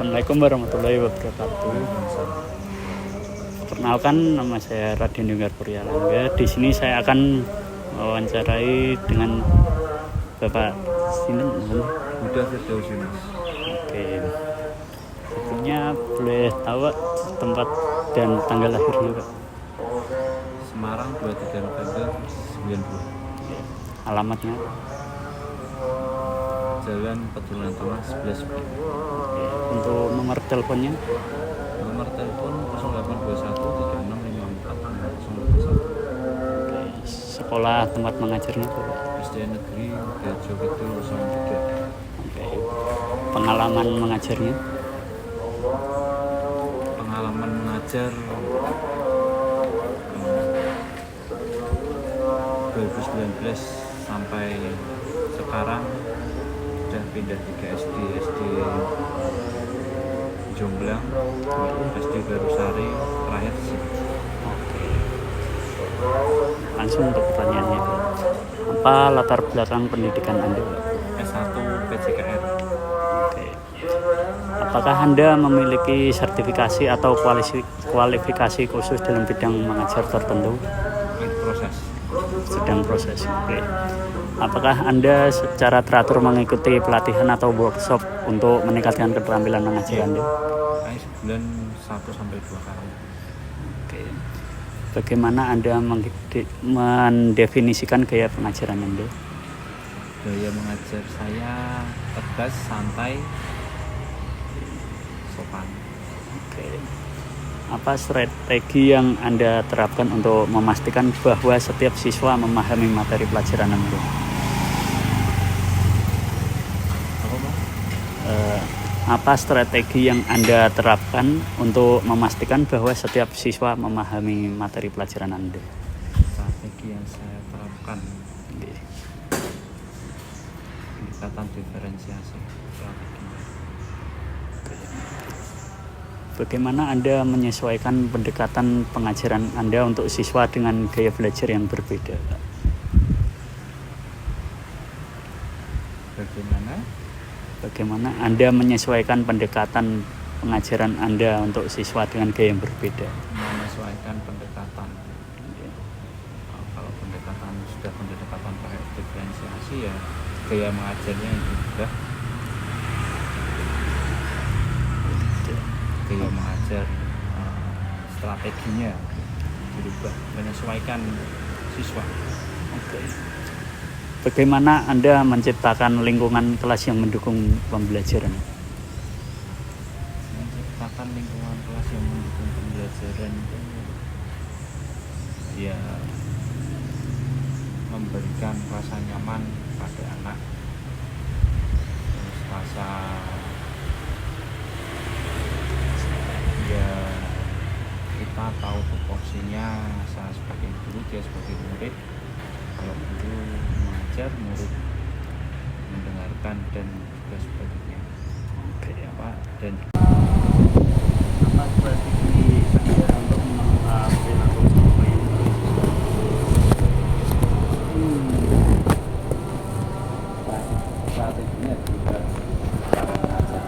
Assalamualaikum warahmatullahi wabarakatuh. Perkenalkan, nama saya Raden Yunggar Puryalangga. Di sini saya akan mewawancarai dengan Bapak Sinten. Budha Firdaus Yunus. Oke. Sebelumnya boleh tahu tempat dan tanggal lahirnya, Pak? Semarang 23 November 90. Alamatnya? Jalan Petulan Tengah 11B. Oke. Untuk nomor teleponnya? Nomor telepon 0821 3654 021. Oke. Sekolah tempat mengajarnya, Pak? SD Negeri Gajah Kidul 03. Oke. Pengalaman mengajarnya? Pengalaman mengajar 2019 sampai sekarang sudah pindah 3 SD Jomblang, SD Barusari, terakhir di sini. Oke. Langsung untuk pertanyaannya, Pak. Apa latar belakang pendidikan Anda, Pak? S1 PJKR. Oke. Apakah Anda memiliki sertifikasi atau kualifikasi khusus dalam bidang mengajar tertentu? Proses. Sedang proses. Oke. Apakah Anda secara teratur mengikuti pelatihan atau workshop untuk meningkatkan keterampilan mengajar Anda? Sebulan 1-2 kali. Oke. Bagaimana Anda mendefinisikan gaya pengajaran Anda? Gaya mengajar saya tegas, santai, sopan. Oke. Apa strategi yang Anda terapkan untuk memastikan bahwa setiap siswa memahami materi pelajaran Anda? Apa strategi yang Anda terapkan untuk memastikan bahwa setiap siswa memahami materi pelajaran Anda? Strategi yang saya terapkan, pendekatan diferensiasi strateginya. Bagaimana Anda menyesuaikan pendekatan pengajaran Anda untuk siswa dengan gaya belajar yang berbeda? Bagaimana Anda menyesuaikan pendekatan pengajaran Anda untuk siswa dengan gaya yang berbeda? Menyesuaikan pendekatan. Kalau pendekatan sudah pendekatan pakai diferensiasi, ya gaya mengajarnya yang berubah. Gaya mengajar, strateginya berubah, menyesuaikan siswa. Oke. Bagaimana Anda menciptakan lingkungan kelas yang mendukung pembelajaran? Menciptakan lingkungan kelas yang mendukung pembelajaran itu ya memberikan rasa nyaman pada anak, terus rasa ya kita tahu tupoksinya, saya sebagai guru, dia sebagai murid. Kalau guru mengajar, murid mendengarkan dan juga sebagainya. Oke, ya Pak. Dan Apa strategi Anda untuk mengatasi apa yang strateginya juga cara mengajar,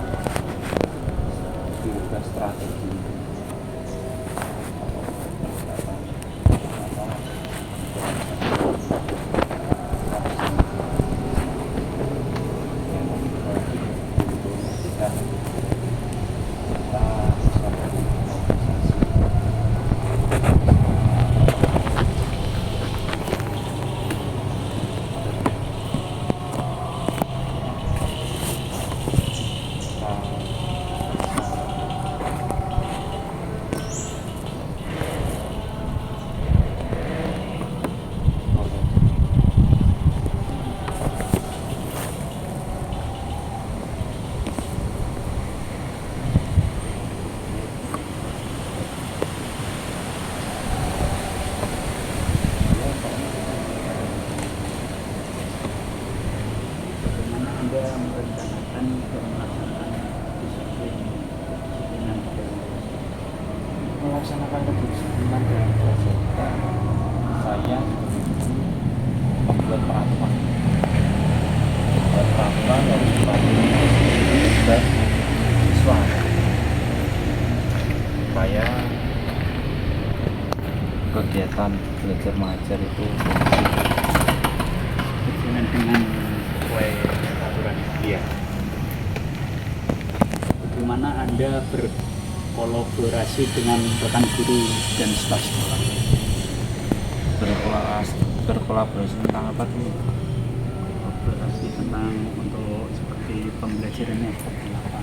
juga strategi. Anda merencanakan melaksanakan kedisiplinan Melaksanakan kedisiplinan dalam belajar saya membuat peraturan harus dipatuhi dan siswa. kegiatan belajar mengajar itu berjalan dengan sesuai aturan. iya. Bagaimana Anda berkolaborasi dengan rekan guru dan staf sekolah? Berkolaborasi tentang apa tuh? Kolaborasi tentang untuk seperti pembelajarannya seperti apa?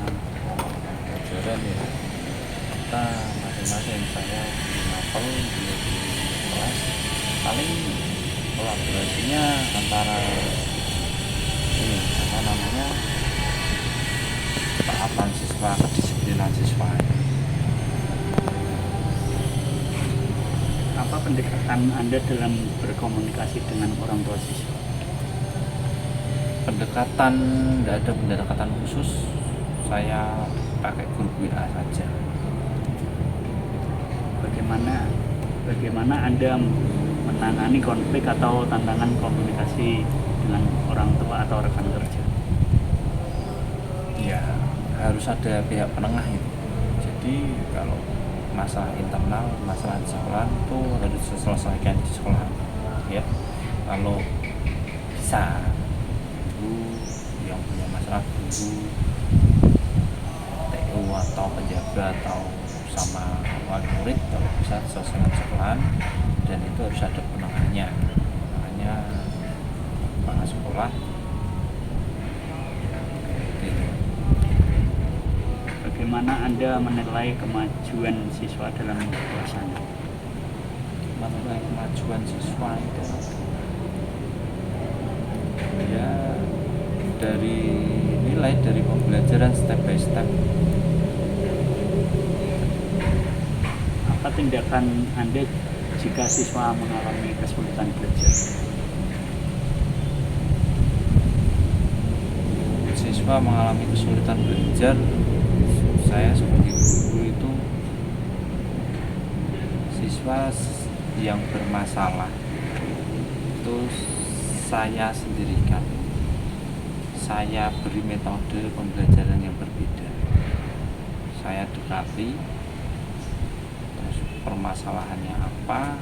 Pelajaran ya, kita masing-masing, saya di mapel, dia di kelas, paling kolaborasinya antara ini apa namanya, tahapan siswa, kedisiplinan siswa. Apa pendekatan Anda dalam berkomunikasi dengan orang tua siswa? Pendekatan, tidak ada pendekatan khusus, saya pakai grup WA saja. Bagaimana Anda menangani konflik atau tantangan komunikasi dengan orang tua atau rekan kerja? Ya harus ada pihak penengah itu. Jadi kalau masalah internal, masalah di sekolah itu harus diselesaikan di sekolah ya. Kalau bisa guru yang punya masalah, guru TU atau penjaga atau sama wali murid, kalau bisa diselesaikan sekolah, dan itu harus ada penengahnya, makanya kepala sekolah gitu. Bagaimana Anda menilai kemajuan siswa dalam kelas Anda? Menilai kemajuan siswa itu ya dari nilai, dari pembelajaran step by step. Apa tindakan Anda jika siswa mengalami kesulitan belajar? Siswa mengalami kesulitan belajar, saya sebagai guru itu siswa yang bermasalah itu saya sendirikan, saya beri metode pembelajaran yang berbeda, saya dekati terus permasalahannya apa,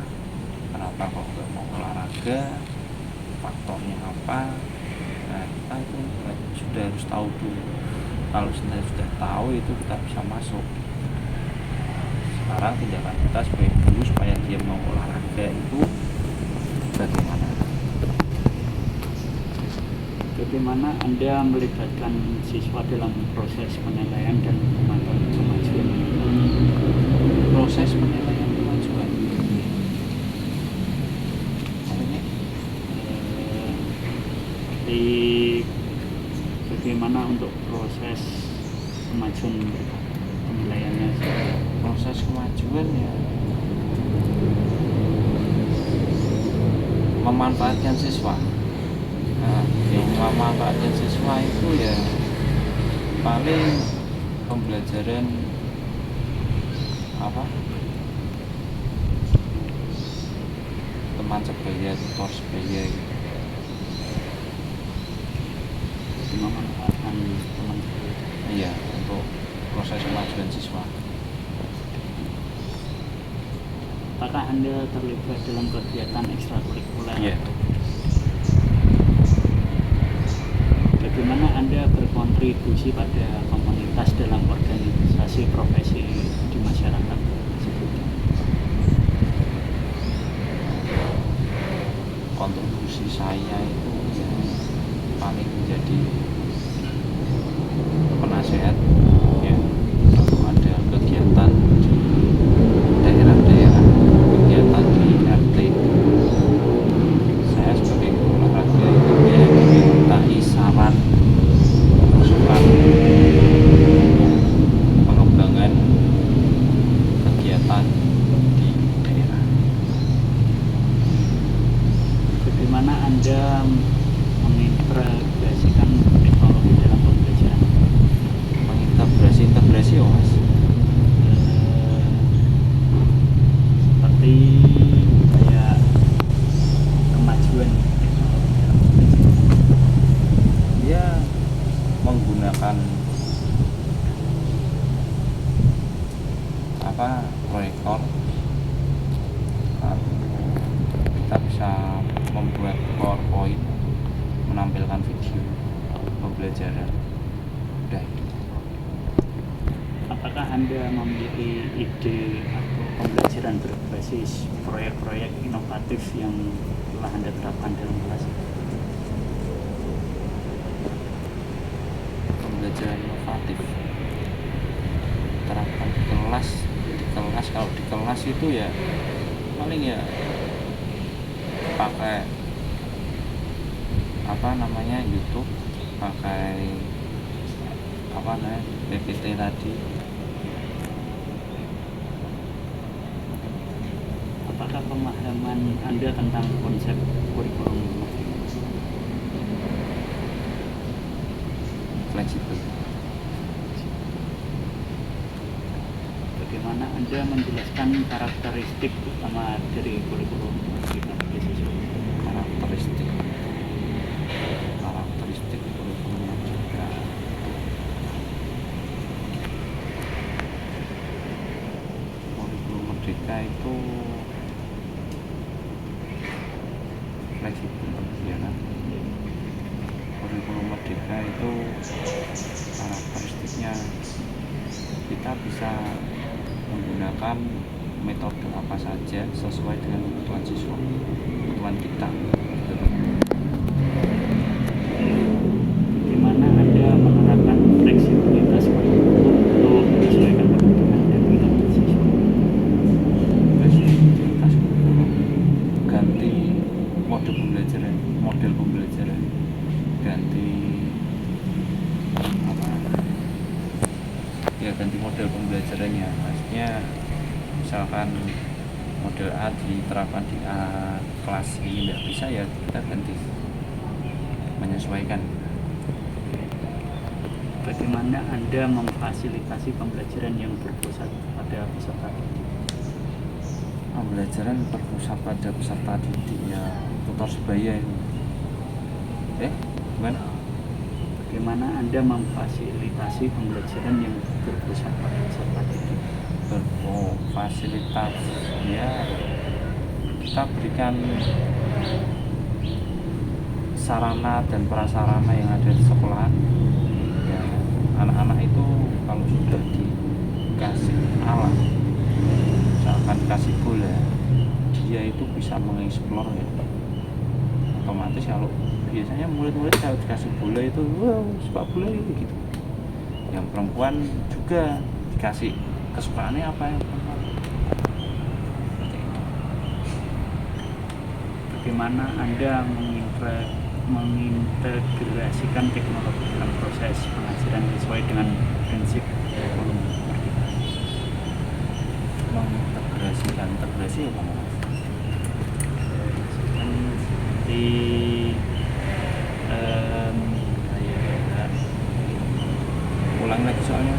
kenapa kok nggak mau olahraga, faktornya apa. Nah kita itu sudah harus tahu dulu. Kalau sudah tahu itu kita bisa masuk. Sekarang tindakan kita sebagai guru supaya dia mau olahraga itu bagaimana? Bagaimana Anda melibatkan siswa dalam proses penilaian dan pemantauan kemajuan? Proses penilaian kemajuan maksudnya Di bagaimana untuk proses kemajuan mereka, penilaiannya? proses kemajuan ya memanfaatkan siswa. Nah, yang memanfaatkan siswa itu ya paling pembelajaran apa, teman sebaya, tutor sebaya gitu. Memanfaatkan teman sebaya. Iya, untuk proses kemajuan siswa. Apakah Anda terlibat dalam kegiatan ekstrakurikuler? Iya. Bagaimana Anda berkontribusi pada komunitas dalam organisasi profesi di masyarakat tersebut? Kontribusi saya itu ya paling menjadi penasehat ya. Kalau ada kegiatan di daerah-daerah, kegiatan di RT, saya sebagai guru olahraga itu ya dimintai saran, masukan, pengembangan kegiatan di daerah. Bagaimana Anda mengintegrasikan teknologi dalam pembelajaran? Integrasi ya mas. Seperti kayak kemajuan teknologi dalam pembelajaran. Dia menggunakan apa, proyektor, bisa membuat PowerPoint, menampilkan video pembelajaran. Udah itu. Apakah Anda memiliki ide atau pembelajaran berbasis proyek-proyek inovatif yang telah Anda terapkan dalam kelas? Pembelajaran inovatif terapkan di kelas. Kalau di kelas itu ya paling ya pakai YouTube, pakai PPT tadi. Apakah pemahaman Anda tentang konsep kurikulum Fleksibel. bagaimana Anda menjelaskan karakteristik utama dari kurikulum bagi siswa? Karakteristik kurikulum Merdeka. Kurikulum Merdeka itu fleksibel, ya kan? Kurikulum Merdeka itu karakteristiknya kita bisa menggunakan metode apa saja sesuai dengan kebutuhan siswa, kebutuhan kita. Bagaimana Anda menerapkan fleksibilitas kurikulum untuk menyesuaikan kebutuhan dan minat siswa? Fleksibilitas kurikulum, ganti model pembelajaran, ganti ganti model pembelajarannya. Maksudnya misalkan model A diterapkan di A kelas ini tidak bisa, ya kita ganti, menyesuaikan. Bagaimana Anda memfasilitasi pembelajaran yang berpusat pada peserta didik? Pembelajaran berpusat pada peserta didik ya tutor sebaya ini. Gimana? Bagaimana Anda memfasilitasi pembelajaran yang berpusat pada peserta didik? Fasilitas ya kita berikan sarana dan prasarana yang ada di sekolah. Ya, anak-anak itu kalau sudah dikasih alat, misalkan kasih bola, dia itu bisa mengeksplor ya. Otomatis kalau biasanya murid-murid kalau dikasih bola itu suka bola gitu. Yang perempuan juga dikasih kesukaannya apa yang perempuan. Bagaimana Anda mengintegrasikan teknologi dalam proses pengajaran sesuai dengan prinsip kurikulum Merdeka? Integrasi apa mas? Di ulang lagi soalnya.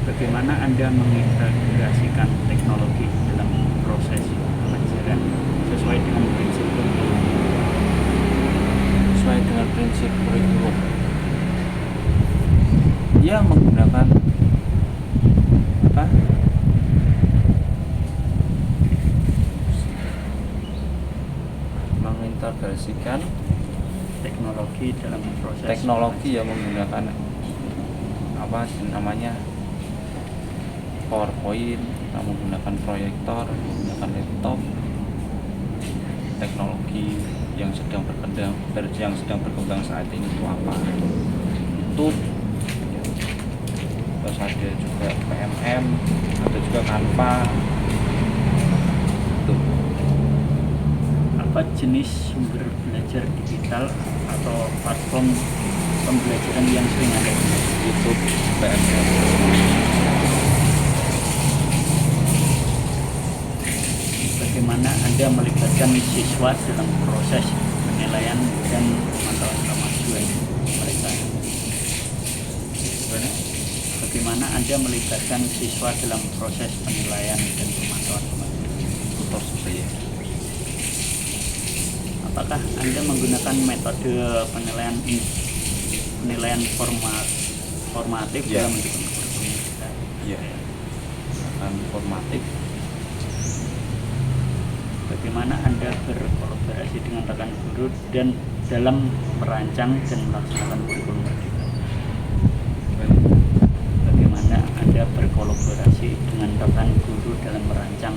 bagaimana Anda mengintegrasikan teknologi dalam proses pengajaran sesuai dengan prinsip kurikulum? Sesuai dengan prinsip kurikulum ya menggunakan mengintegrasikan teknologi dalam proses teknologi ya, menggunakan PowerPoint, kita menggunakan proyektor, menggunakan laptop, teknologi yang sedang berkembang saat ini itu apa? YouTube, ya. Terus ada juga PMM, ada juga Canva. Itu. apa jenis sumber belajar digital atau platform pembelajaran yang sering Anda gunakan? YouTube, PMM. Bagaimana Anda melibatkan siswa dalam proses penilaian dan pemantauan kemajuan mereka? Bagaimana Anda melibatkan siswa dalam proses penilaian dan pemantauan kemajuan? Tutor sebaya. Apakah Anda menggunakan metode penilaian formatif Ya. dalam mendukung kurikulum kita? Iya. Akan formatif. Bagaimana Anda berkolaborasi dengan rekan guru dan dalam merancang dan melaksanakan kurikulum merdeka? Bagaimana Anda berkolaborasi dengan rekan guru dalam merancang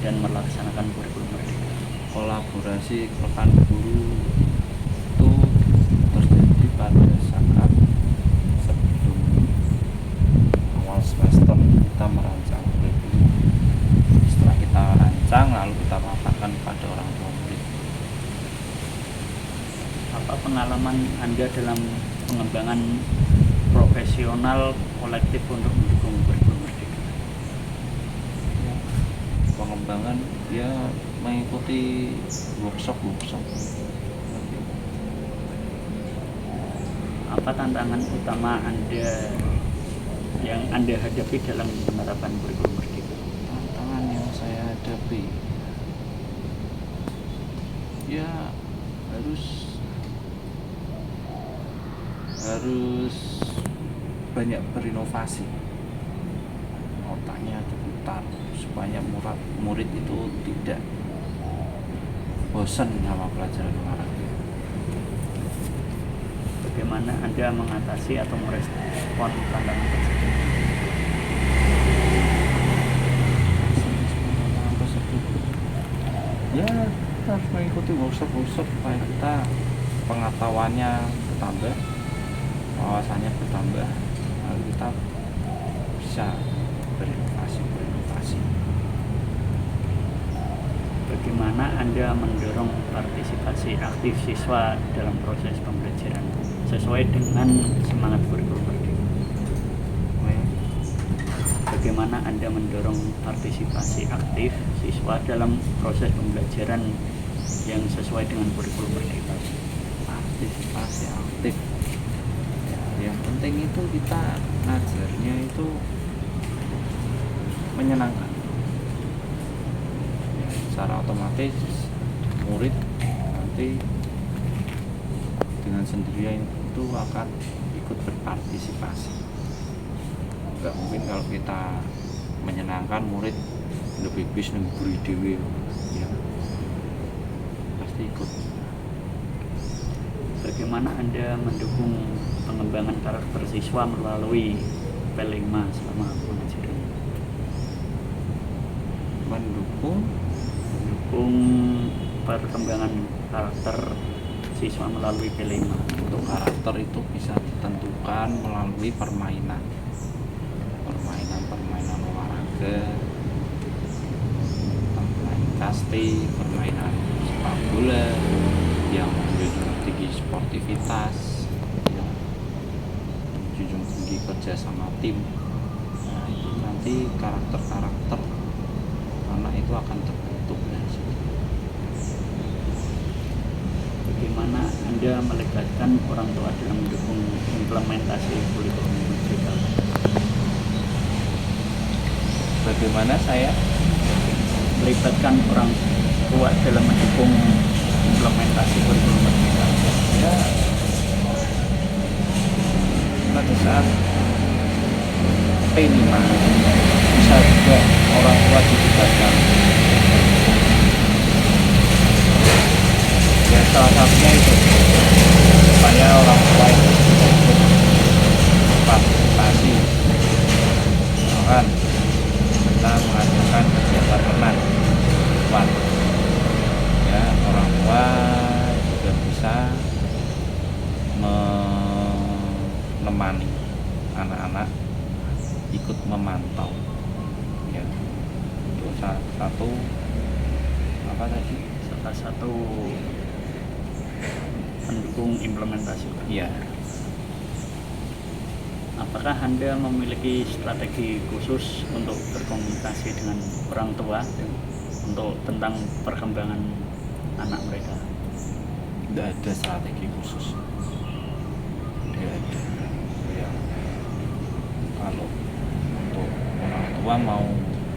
dan melaksanakan kurikulum merdeka? Kolaborasi rekan guru itu terjadi pada saat sebelum awal semester kita merancang kurikulum. Setelah kita rancang, lalu kita paparkan pada orang tua murid. Apa pengalaman Anda dalam pengembangan profesional kolektif untuk mendukung kurikulum merdeka? Pengembangan dia mengikuti workshop. Apa tantangan utama Anda yang Anda hadapi dalam penerapan kurikulum merdeka? Tantangan yang saya hadapi ya harus banyak berinovasi, otaknya diputar supaya murid itu tidak bosan sama pelajaran olahraga. Bagaimana Anda mengatasi atau merespon tantangan tersebut? Ya, kita harus mengikuti workshop supaya kita pengetahuannya bertambah, wawasannya bertambah, lalu kita bisa berinovasi. Bagaimana Anda mendorong partisipasi aktif siswa dalam proses pembelajaran sesuai dengan semangat kurikulum merdeka? Bagaimana Anda mendorong partisipasi aktif siswa dalam proses pembelajaran yang sesuai dengan kurikulum merdeka? Partisipasi aktif ya, yang penting itu kita ngajarnya itu menyenangkan ya, secara otomatis murid nanti dengan sendirinya itu akan ikut berpartisipasi. Nggak mungkin kalau kita menyenangkan murid lebih bis ngeburi dewe ya, pasti ikut. Bagaimana Anda mendukung pengembangan karakter siswa melalui P5 selama pengajaran? Mendukung perkembangan karakter siswa melalui P5. untuk karakter itu bisa ditentukan melalui permainan olahraga, permainan kasti, permainan sepak bola yang menjunjung tinggi sportivitas, yang menjunjung tinggi kerja sama tim. Nah, itu nanti karakter anak itu akan terbentuk dari situ. Bagaimana Anda melibatkan orang tua dalam mendukung implementasi kurikulum merdeka? Bagaimana saya Melibatkan orang tua dalam mendukung implementasi kurikulum merdeka? ya pada saat P5 bisa juga orang tua dilibatkan. Ya salah satunya itu supaya orang tua itu bisa ikut partisipasi. Misalkan kita mengadakan kegiatan renang buat ya, orang tua juga bisa menemani anak-anak ikut memantau ya, itu salah satu apa tadi, Salah satu pendukung implementasi. ya. Apakah Anda memiliki strategi khusus untuk berkomunikasi dengan orang tua untuk tentang perkembangan anak mereka? Tidak ada strategi khusus, tidak ada ya. Kalau untuk orang tua mau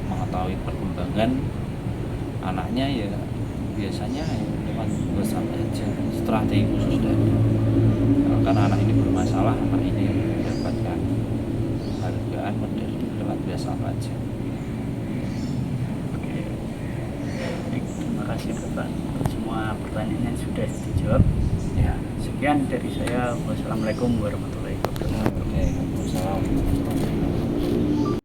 mengetahui perkembangan anaknya ya biasanya ya lewat WhatsApp aja, strategi khusus dan karena anak ini bermasalah, anak ini mendapatkan penghargaan medali lewat WhatsApp aja. Oke. pertanyaannya sudah dijawab. Ya, sekian dari saya. Wassalamualaikum warahmatullahi wabarakatuh. Oke, Waalaikumsalam.